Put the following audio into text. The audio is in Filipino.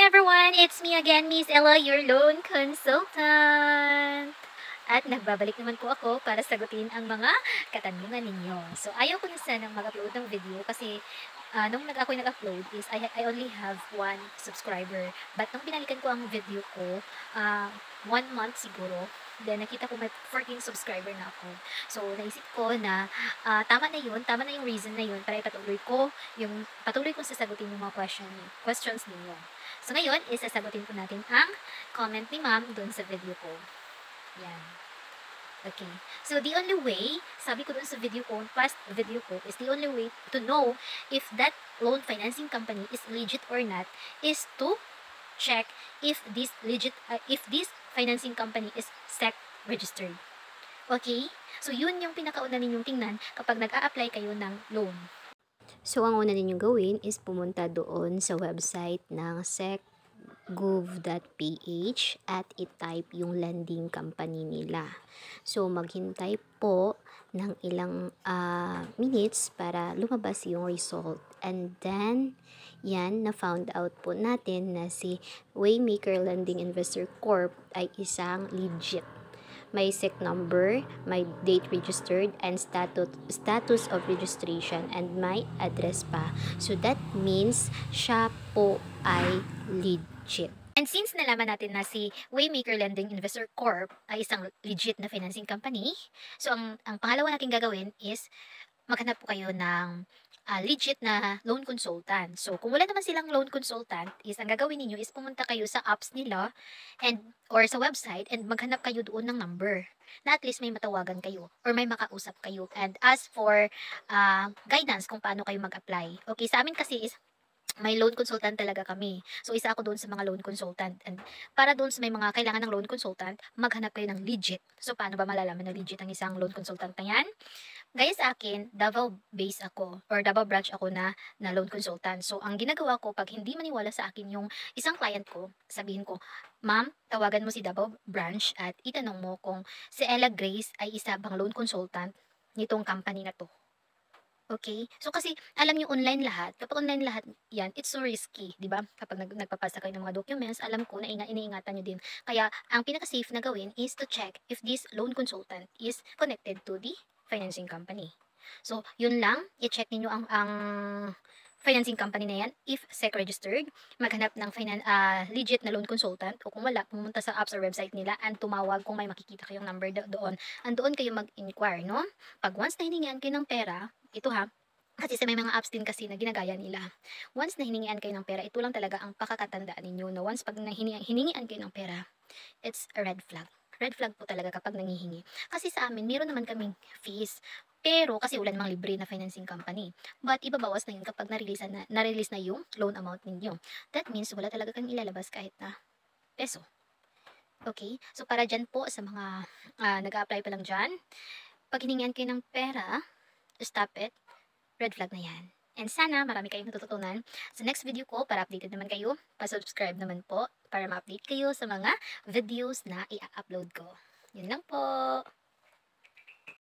everyone! It's me again, Miss Ella, your loan consultant. At nagbabalik naman po ako para sagutin ang mga katanungan ninyo. So, ayaw ko na sanang mag-upload ng video kasi nung ako'y nag-upload is I only have 1 subscriber. But nung binalikan ko ang video ko, 1 month siguro, then nakita ko may 14 subscriber na ako. So, naisip ko na tama na yung reason na yun para patuloy kong sasagutin yung mga questions ninyo. So, ngayon, sasagutin po natin ang comment ni ma'am dun sa video ko. Yan. Okay. So, the only way, sabi ko dun sa past video ko, is the only way to know if that loan financing company is legit or not is to check if this financing company is SEC registered. Okay? So, yun yung pinakauna ninyong tingnan kapag nag-a-apply kayo ng loan. So, ang una ninyong gawin is pumunta doon sa website ng sec.gov.ph at i-type yung lending company nila. So, maghintay po ng ilang minutes para lumabas yung result. And then, yan, na-found out po natin na si Waymaker Lending Investor Corp ay isang legit. May SEC number, may date registered, and status of registration, and may address pa. So, that means siya po ay legit. And since nalaman natin na si Waymaker Lending Investor Corp ay isang legit na financing company, so ang pangalawa natin gagawin is maghanap po kayo ng legit na loan consultant. So, kung wala naman silang loan consultant, ang gagawin niyo is pumunta kayo sa apps nila or sa website and maghanap kayo doon ng number na at least may matawagan kayo or may makausap kayo and ask for guidance kung paano kayo mag-apply. Okay, sa amin kasi is may loan consultant talaga kami. So, isa ako doon sa mga loan consultant. And para doon sa may mga kailangan ng loan consultant, maghanap kayo ng legit. So, paano ba malalaman na legit ang isang loan consultant na yan? Gaya sa akin, Davao base ako or Davao branch ako na loan consultant. So, ang ginagawa ko, pag hindi maniwala sa akin yung isang client ko, sabihin ko, ma'am, tawagan mo si Davao branch at itanong mo kung si Ella Grace ay isa bang loan consultant nitong company na to. Okay? So, kasi, alam nyo, online lahat. Kapag online lahat yan, it's so risky, di ba? Kapag nagpapasa kayo ng mga documents, alam ko na iniingatan nyo din. Kaya, ang pinaka-safe na gawin is to check if this loan consultant is connected to the financing company. So, yun lang. I-check niyo ang financing company na yan. If SEC registered, maghanap ng legit na loan consultant o kung wala, pumunta sa apps or website nila and tumawag kung may makikita kayong number doon. And doon kayo mag-inquire, no? Pag once na hiningian kayo ng pera, ito ha, kasi sa may mga apps din kasi na ginagaya nila. Once na hiningian kayo ng pera, ito lang talaga ang pakakatandaan ninyo na once pag hiningian kayo ng pera, it's a red flag. Red flag po talaga kapag nangihingi. Kasi sa amin, meron naman kaming fees. Pero kasi wala namang libre na financing company. But ibabawas na yun kapag na-release na yung loan amount ninyo. That means wala talaga kang ilalabas kahit na peso. Okay? So para dyan po sa mga nag-a-apply pa lang dyan, pag hiningian kayo ng pera, stop it. Red flag na yan. And sana marami kayong natututunan sa next video ko para updated naman kayo. Pa-subscribe naman po para ma-update kayo sa mga videos na i-upload ko. Yun lang po.